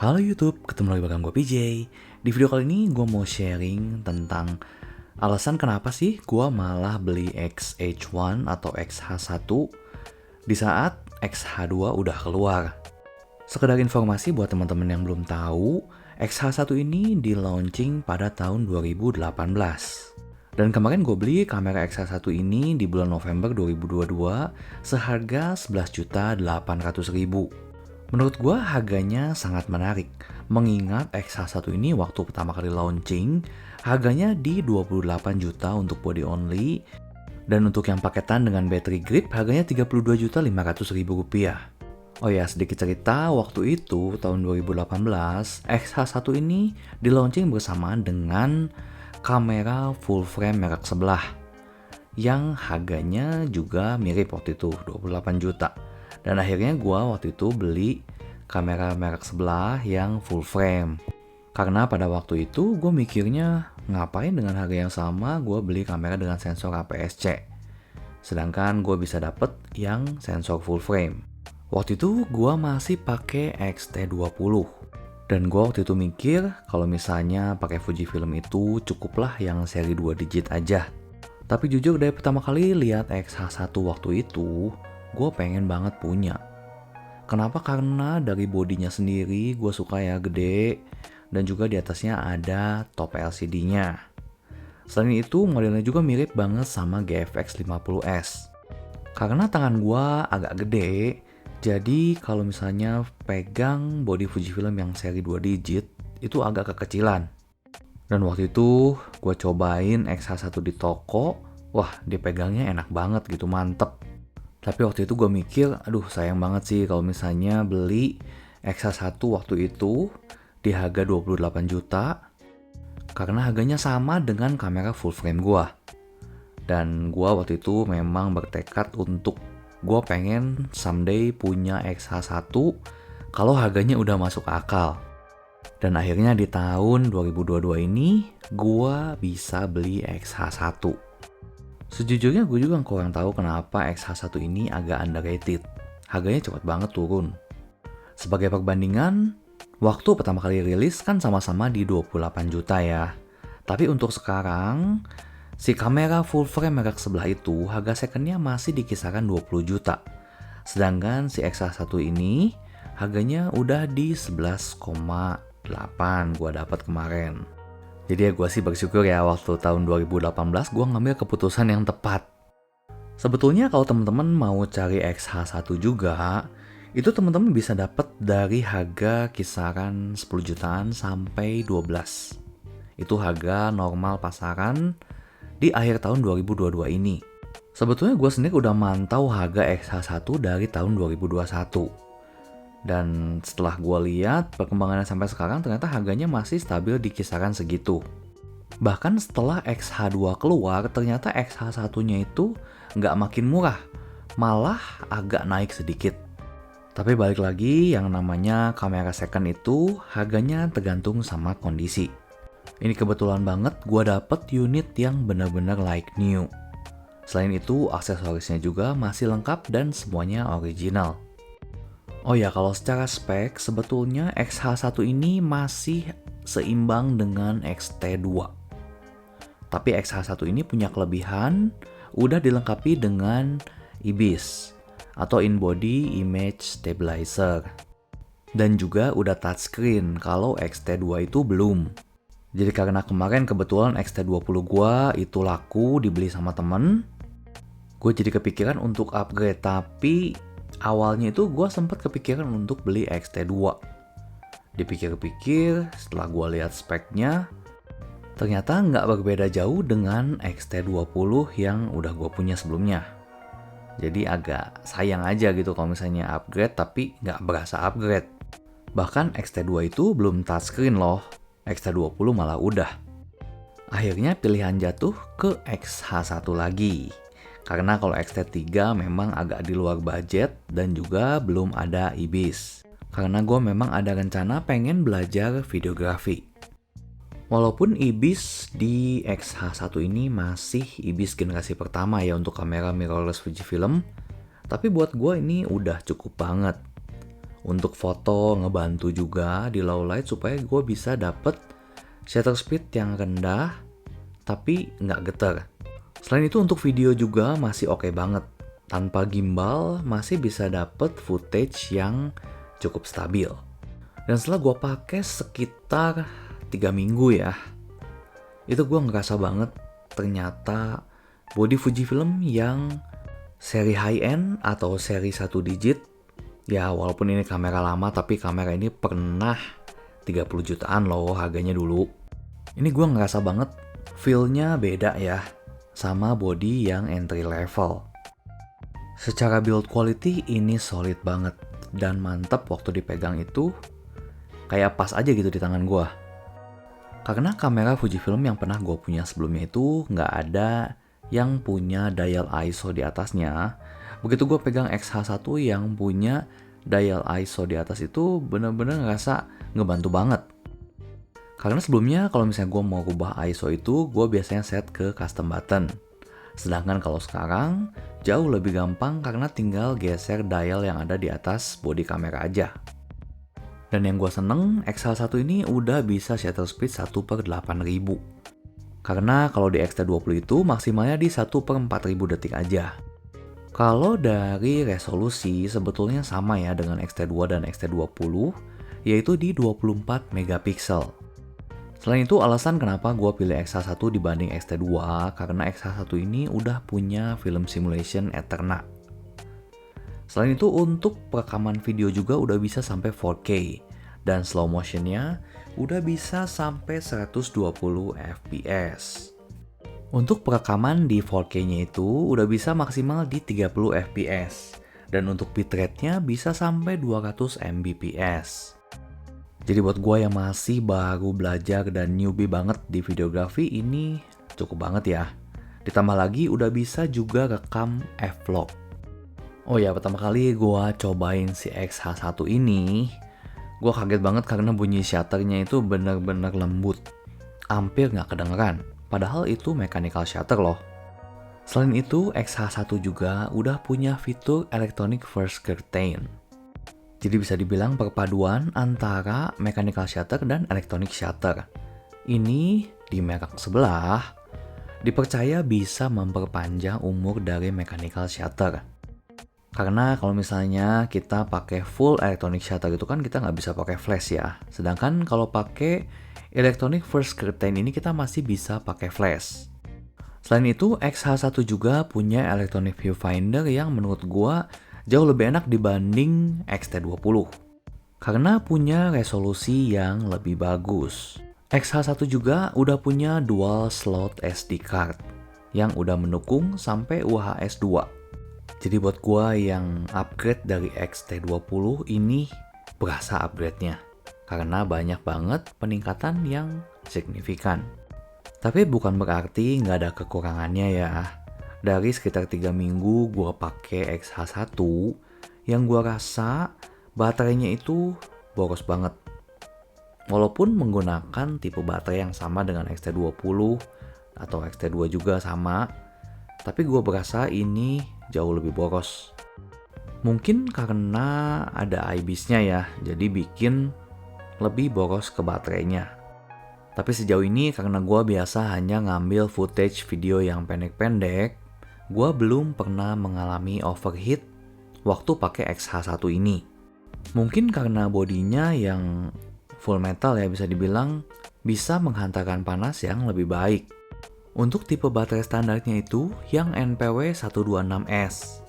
Halo YouTube, ketemu lagi bareng gue PJ. Di video kali ini gue mau sharing tentang alasan kenapa sih gue malah beli XH1 atau XH1 di saat XH2 udah keluar. Sekedar informasi buat teman-teman yang belum tahu, XH1 ini di launching pada tahun 2018. Dan kemarin gue beli kamera XH1 ini di bulan November 2022 seharga 11.800.000. Menurut gue harganya sangat menarik, mengingat XH1 ini waktu pertama kali launching, harganya di 28 juta untuk body only, dan untuk yang paketan dengan battery grip harganya 32.500.000 rupiah. Oh ya, sedikit cerita, waktu itu tahun 2018, XH1 ini di launching bersamaan dengan kamera full frame merek sebelah, yang harganya juga mirip waktu itu, 28 juta. Dan akhirnya gue waktu itu beli kamera merek sebelah yang full frame. Karena pada waktu itu gue mikirnya ngapain dengan harga yang sama gue beli kamera dengan sensor APS-C. Sedangkan gue bisa dapet yang sensor full frame. Waktu itu gue masih pakai X-T20. Dan gue waktu itu mikir kalau misalnya pakai Fujifilm itu cukuplah yang seri 2 digit aja. Tapi jujur dari pertama kali lihat XH1 waktu itu, gue pengen banget punya. Kenapa? Karena dari bodinya sendiri gue suka ya gede, dan juga di atasnya ada top LCD-nya. Selain itu modelnya juga mirip banget sama GFX 50S. Karena tangan gue agak gede, jadi kalau misalnya pegang body Fujifilm yang seri 2 digit, itu agak kekecilan. Dan waktu itu gue cobain XH1 di toko, wah dipegangnya enak banget gitu, mantep. Tapi waktu itu gue mikir, aduh sayang banget sih kalau misalnya beli XH1 waktu itu di harga 28 juta, karena harganya sama dengan kamera full frame gue. Dan gue waktu itu memang bertekad untuk gue pengen someday punya XH1 kalau harganya udah masuk akal. Dan akhirnya di tahun 2022 ini gue bisa beli XH1. Sejujurnya gue juga kurang tahu kenapa XH1 ini agak underrated. Harganya cepat banget turun. Sebagai perbandingan, waktu pertama kali rilis kan sama-sama di 28 juta ya. Tapi untuk sekarang, si kamera full frame merek sebelah itu harga secondnya masih di kisaran 20 juta. Sedangkan si XH1 ini harganya udah di 11,8 gue dapat kemarin. Jadi ya gue sih bersyukur ya waktu tahun 2018 gue ngambil keputusan yang tepat. Sebetulnya kalau teman-teman mau cari XH1 juga, itu teman-teman bisa dapat dari harga kisaran 10 jutaan sampai 12. Itu harga normal pasaran di akhir tahun 2022 ini. Sebetulnya gue sendiri udah mantau harga XH1 dari tahun 2021. Dan setelah gue lihat perkembangannya sampai sekarang ternyata harganya masih stabil di kisaran segitu. Bahkan setelah XH2 keluar ternyata XH1-nya itu nggak makin murah, malah agak naik sedikit. Tapi balik lagi yang namanya kamera second itu harganya tergantung sama kondisi. Ini kebetulan banget gue dapet unit yang benar-benar like new. Selain itu aksesorisnya juga masih lengkap dan semuanya original. Oh ya, kalau secara spek sebetulnya XH1 ini masih seimbang dengan X-T2. Tapi XH1 ini punya kelebihan, udah dilengkapi dengan IBIS atau In-Body Image Stabilizer. Dan juga udah touchscreen kalau X-T2 itu belum. Jadi karena kemarin kebetulan X-T20 gua itu laku dibeli sama temen, gue jadi kepikiran untuk upgrade, tapi awalnya itu gue sempat kepikiran untuk beli X-T2. Dipikir-pikir, setelah gue lihat speknya, ternyata nggak berbeda jauh dengan X-T20 yang udah gue punya sebelumnya. Jadi agak sayang aja gitu kalau misalnya upgrade tapi nggak berasa upgrade. Bahkan X-T2 itu belum touchscreen loh, X-T20 malah udah. Akhirnya pilihan jatuh ke XH1 lagi. Karena kalau X-T3 memang agak di luar budget dan juga belum ada IBIS. Karena gue memang ada rencana pengen belajar videografi. Walaupun IBIS di XH1 ini masih IBIS generasi pertama ya untuk kamera mirrorless Fujifilm, tapi buat gue ini udah cukup banget. Untuk foto ngebantu juga di low light supaya gue bisa dapet shutter speed yang rendah tapi nggak getar. Selain itu untuk video juga masih oke banget. Tanpa gimbal masih bisa dapet footage yang cukup stabil. Dan setelah gue pakai sekitar 3 minggu ya, itu gue ngerasa banget ternyata body Fujifilm yang seri high-end atau seri 1 digit, ya walaupun ini kamera lama tapi kamera ini pernah 30 jutaan loh harganya dulu. Ini gue ngerasa banget feel-nya beda ya sama body yang entry level. Secara build quality ini solid banget dan mantep waktu dipegang itu kayak pas aja gitu di tangan gue. Karena kamera Fujifilm yang pernah gue punya sebelumnya itu nggak ada yang punya dial ISO di atasnya. Begitu gue pegang XH1 yang punya dial ISO di atas itu bener-bener ngerasa ngebantu banget. Karena sebelumnya kalau misalnya gue mau rubah ISO itu gue biasanya set ke custom button. Sedangkan kalau sekarang jauh lebih gampang karena tinggal geser dial yang ada di atas bodi kamera aja. Dan yang gue seneng, XH1 ini udah bisa shutter speed 1/8000. Karena kalau di X-T20 itu maksimalnya di 1/4000 detik aja. Kalau dari resolusi sebetulnya sama ya dengan X-T2 dan X-T20, yaitu di 24 megapiksel. Selain itu alasan kenapa gue pilih XH1 dibanding X-T2 karena XH1 ini udah punya film simulation Eterna. Selain itu untuk perekaman video juga udah bisa sampai 4K dan slow motionnya udah bisa sampai 120 fps. Untuk perekaman di 4K-nya itu udah bisa maksimal di 30 fps dan untuk bitrate-nya bisa sampai 200 mbps. Jadi buat gue yang masih baru belajar dan newbie banget di videografi ini cukup banget ya. Ditambah lagi udah bisa juga rekam F-vlog. Oh ya, pertama kali gue cobain si XH1 ini, gue kaget banget karena bunyi shutternya itu bener-bener lembut. Hampir gak kedengeran, padahal itu mechanical shutter loh. Selain itu, XH1 juga udah punya fitur electronic first curtain. Jadi bisa dibilang perpaduan antara mechanical shutter dan electronic shutter. Ini di merek sebelah dipercaya bisa memperpanjang umur dari mechanical shutter. Karena kalau misalnya kita pakai full electronic shutter itu kan kita nggak bisa pakai flash ya. Sedangkan kalau pakai electronic first curtain ini kita masih bisa pakai flash. Selain itu, XH1 juga punya electronic viewfinder yang menurut gua jauh lebih enak dibanding X-T20. Karena punya resolusi yang lebih bagus. XH1 juga udah punya dual slot SD card yang udah mendukung sampai UHS 2. Jadi buat gua yang upgrade dari X-T20 ini berasa upgrade-nya. Karena banyak banget peningkatan yang signifikan. Tapi bukan berarti nggak ada kekurangannya ya. Dari sekitar 3 minggu gua pakai XH1, yang gua rasa baterainya itu boros banget. Walaupun menggunakan tipe baterai yang sama dengan X-T20 atau X-T2 juga sama, tapi gua berasa ini jauh lebih boros. Mungkin karena ada IBIS-nya ya, jadi bikin lebih boros ke baterainya. Tapi sejauh ini karena gue biasa hanya ngambil footage video yang pendek-pendek, gue belum pernah mengalami overheat waktu pakai XH1 ini. Mungkin karena bodinya yang full metal ya bisa dibilang bisa menghantarkan panas yang lebih baik. Untuk tipe baterai standarnya itu yang NPW 126S.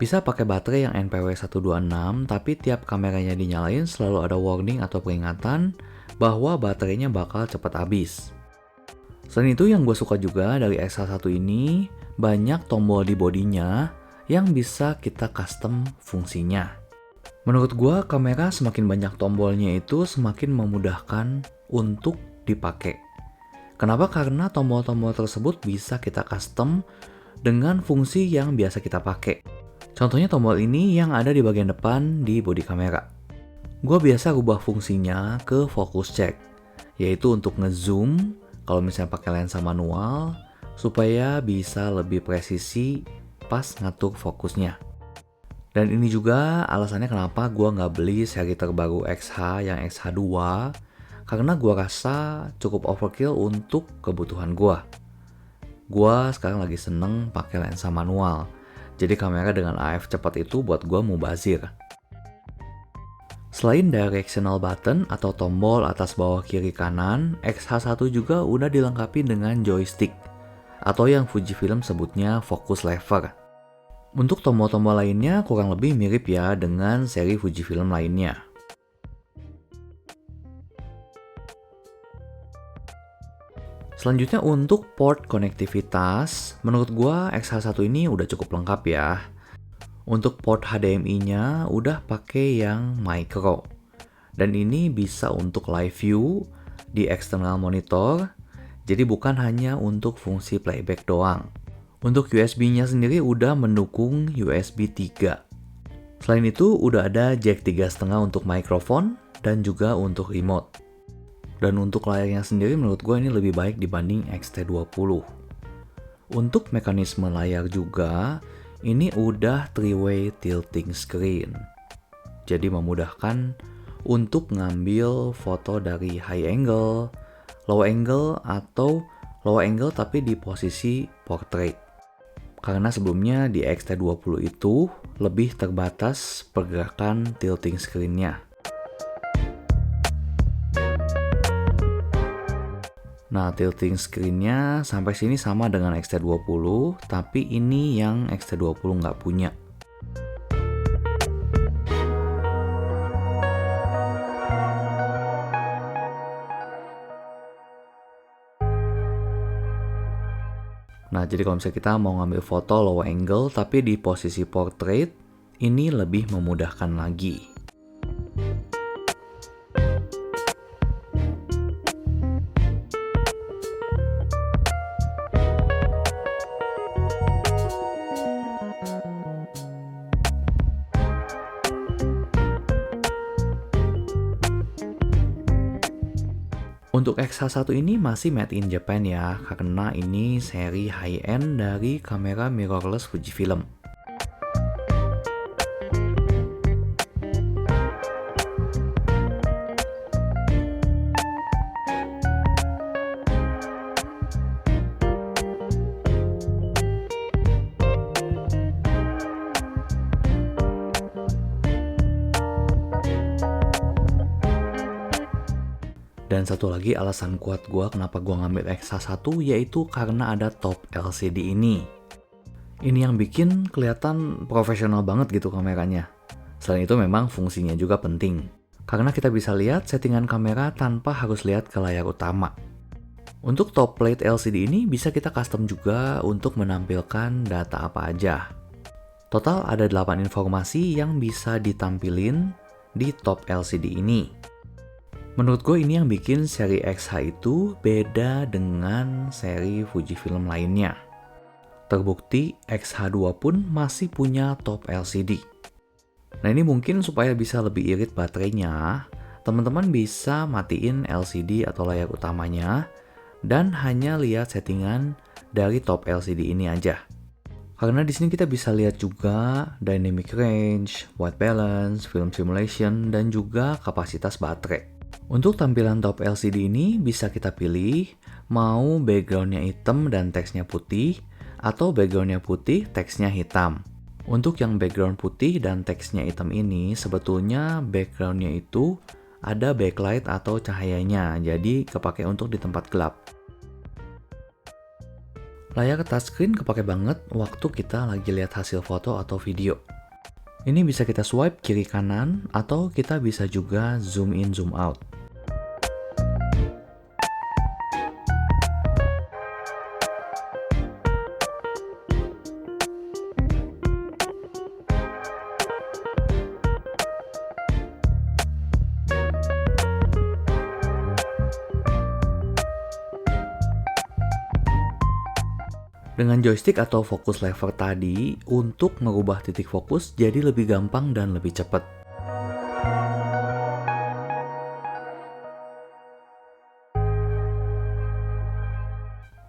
Bisa pakai baterai yang NPW 126 tapi tiap kameranya dinyalain selalu ada warning atau peringatan bahwa baterainya bakal cepat habis. Selain itu yang gue suka juga dari XH1 ini banyak tombol di bodinya yang bisa kita custom fungsinya. Menurut gue kamera semakin banyak tombolnya itu semakin memudahkan untuk dipakai. Kenapa? Karena tombol-tombol tersebut bisa kita custom dengan fungsi yang biasa kita pakai. Contohnya tombol ini yang ada di bagian depan di bodi kamera. Gue biasa rubah fungsinya ke focus check, yaitu untuk ngezoom kalau misalnya pakai lensa manual, supaya bisa lebih presisi pas ngatur fokusnya. Dan ini juga alasannya kenapa gua nggak beli seri terbaru XH yang XH2, karena gua rasa cukup overkill untuk kebutuhan gua. Gua sekarang lagi seneng pakai lensa manual, jadi kamera dengan AF cepat itu buat gua mubazir. Selain directional button atau tombol atas bawah kiri kanan, XH1 juga udah dilengkapi dengan joystick, atau yang Fujifilm sebutnya focus lever. Untuk tombol-tombol lainnya kurang lebih mirip ya dengan seri Fujifilm lainnya. Selanjutnya untuk port konektivitas, menurut gua XH1 ini udah cukup lengkap ya. Untuk port HDMI-nya udah pakai yang micro. Dan ini bisa untuk live view di external monitor, jadi bukan hanya untuk fungsi playback doang. Untuk USB-nya sendiri udah mendukung USB 3. Selain itu udah ada jack 3,5 untuk mikrofon dan juga untuk remote. Dan untuk layarnya sendiri menurut gue ini lebih baik dibanding XT20. Untuk mekanisme layar juga, ini udah 3-way tilting screen. Jadi memudahkan untuk ngambil foto dari high angle, low angle, atau low angle tapi di posisi portrait. Karena sebelumnya di XT20 itu lebih terbatas pergerakan tilting screen-nya. Nah, tilting screen-nya sampai sini sama dengan XT20, tapi ini yang XT20 nggak punya. Nah, jadi kalau misalnya kita mau ngambil foto low angle tapi di posisi portrait, ini lebih memudahkan lagi. Untuk XH1 ini masih made in Japan ya, karena ini seri high-end dari kamera mirrorless Fujifilm. Dan satu lagi alasan kuat gua kenapa gua ngambil XH1 yaitu karena ada top LCD ini. Ini yang bikin kelihatan profesional banget gitu kameranya. Selain itu memang fungsinya juga penting. Karena kita bisa lihat settingan kamera tanpa harus lihat ke layar utama. Untuk top plate LCD ini bisa kita custom juga untuk menampilkan data apa aja. Total ada 8 informasi yang bisa ditampilin di top LCD ini. Menurut gue ini yang bikin seri XH itu beda dengan seri Fujifilm lainnya. Terbukti XH2 pun masih punya top LCD. Nah ini mungkin supaya bisa lebih irit baterainya, teman-teman bisa matiin LCD atau layar utamanya dan hanya lihat settingan dari top LCD ini aja. Karena di sini kita bisa lihat juga dynamic range, white balance, film simulation, dan juga kapasitas baterai. Untuk tampilan top LCD ini bisa kita pilih mau backgroundnya hitam dan teksnya putih atau backgroundnya putih teksnya hitam. Untuk yang background putih dan teksnya hitam ini sebetulnya backgroundnya itu ada backlight atau cahayanya, jadi kepake untuk di tempat gelap. Layar touchscreen kepake banget waktu kita lagi lihat hasil foto atau video. Ini bisa kita swipe kiri kanan atau kita bisa juga zoom in zoom out. Dengan joystick atau focus lever tadi, untuk mengubah titik fokus jadi lebih gampang dan lebih cepat.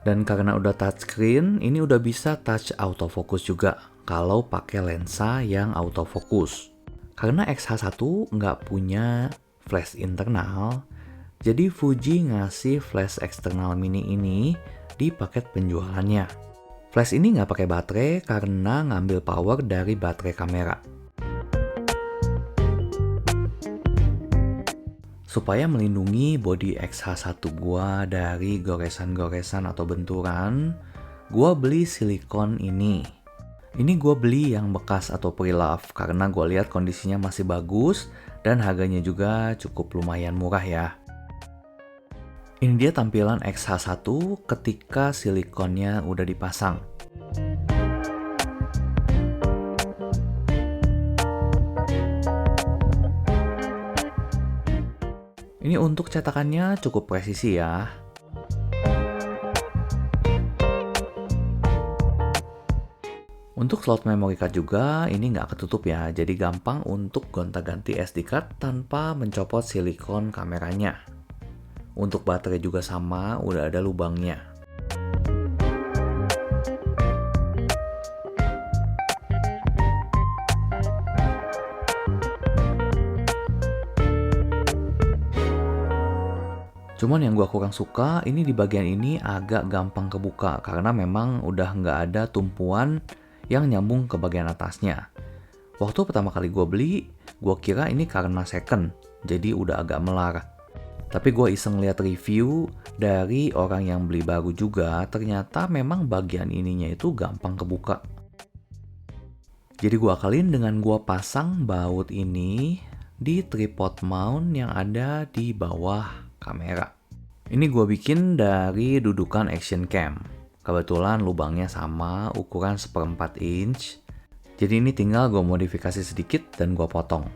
Dan karena udah touchscreen, ini udah bisa touch autofocus juga kalau pakai lensa yang autofocus. Karena X-H1 nggak punya flash internal, jadi Fuji ngasih flash eksternal mini ini di paket penjualannya. Flash ini nggak pakai baterai karena ngambil power dari baterai kamera. Supaya melindungi body X-H1 gua dari goresan-goresan atau benturan, gua beli silikon ini. Ini gua beli yang bekas atau pre-love karena gua lihat kondisinya masih bagus dan harganya juga cukup lumayan murah ya. Ini dia tampilan X-H1 ketika silikonnya udah dipasang. Ini untuk cetakannya cukup presisi ya. Untuk slot memory card juga ini nggak ketutup ya, jadi gampang untuk gonta-ganti SD card tanpa mencopot silikon kameranya. Untuk baterai juga sama, udah ada lubangnya. Cuman yang gua kurang suka, ini di bagian ini agak gampang kebuka karena memang udah nggak ada tumpuan yang nyambung ke bagian atasnya. Waktu pertama kali gua beli, gua kira ini karena second, jadi udah agak melar. Tapi gua iseng lihat review dari orang yang beli baru juga, ternyata memang bagian ininya itu gampang kebuka. Jadi gua akalin dengan gua pasang baut ini di tripod mount yang ada di bawah kamera. Ini gue bikin dari dudukan action cam. Kebetulan lubangnya sama, ukuran 1/4 inch. Jadi ini tinggal gue modifikasi sedikit dan gue potong.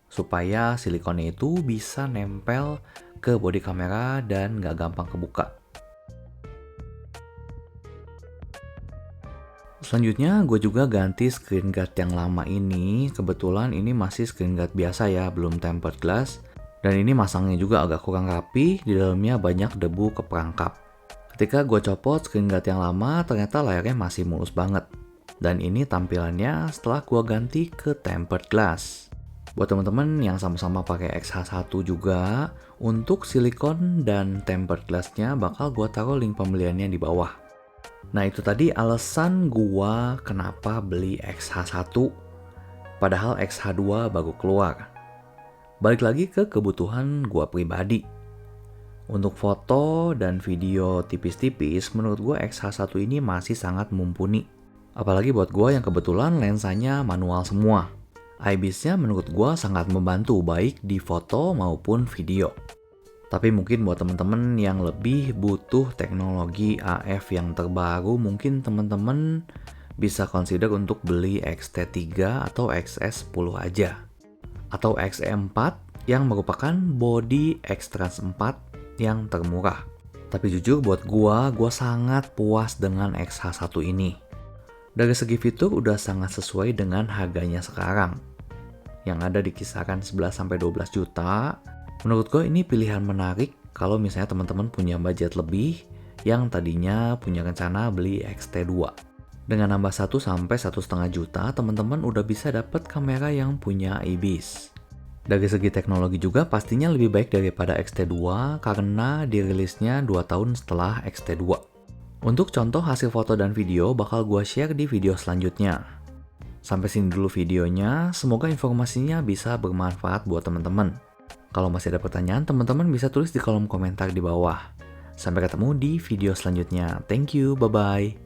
Supaya silikonnya itu bisa nempel ke bodi kamera dan gak gampang kebuka. Selanjutnya gue juga ganti screen guard yang lama ini. Kebetulan ini masih screen guard biasa ya, belum tempered glass. Dan ini masangnya juga agak kurang rapi, di dalamnya banyak debu keperangkap. Ketika gue copot screen guard yang lama, ternyata layarnya masih mulus banget. Dan ini tampilannya setelah gue ganti ke tempered glass. Buat teman-teman yang sama-sama pakai X-H1 juga, untuk silikon dan tempered glassnya bakal gue taruh link pembeliannya di bawah. Nah itu tadi alasan gue kenapa beli X-H1, padahal X-H2 baru keluar. Balik lagi ke kebutuhan gua pribadi. Untuk foto dan video tipis-tipis, menurut gua X-H1 ini masih sangat mumpuni. Apalagi buat gua yang kebetulan lensanya manual semua. IBIS-nya menurut gua sangat membantu baik di foto maupun video. Tapi mungkin buat temen-temen yang lebih butuh teknologi AF yang terbaru, mungkin temen-temen bisa consider untuk beli X-T3 atau XS10 aja. Atau XE4 yang merupakan body X-Trans 4 yang termurah. Tapi jujur buat gua sangat puas dengan X-H1 ini. Dari segi fitur udah sangat sesuai dengan harganya sekarang. Yang ada di kisaran 11-12 juta. Menurut gua ini pilihan menarik kalau misalnya teman-teman punya budget lebih yang tadinya punya rencana beli X-T2. Dengan nambah 1-1,5 juta, teman-teman udah bisa dapat kamera yang punya IBIS. Dari segi teknologi juga pastinya lebih baik daripada X-T2 karena dirilisnya 2 tahun setelah X-T2. Untuk contoh hasil foto dan video bakal gua share di video selanjutnya. Sampai sini dulu videonya, semoga informasinya bisa bermanfaat buat teman-teman. Kalau masih ada pertanyaan, teman-teman bisa tulis di kolom komentar di bawah. Sampai ketemu di video selanjutnya. Thank you, bye-bye.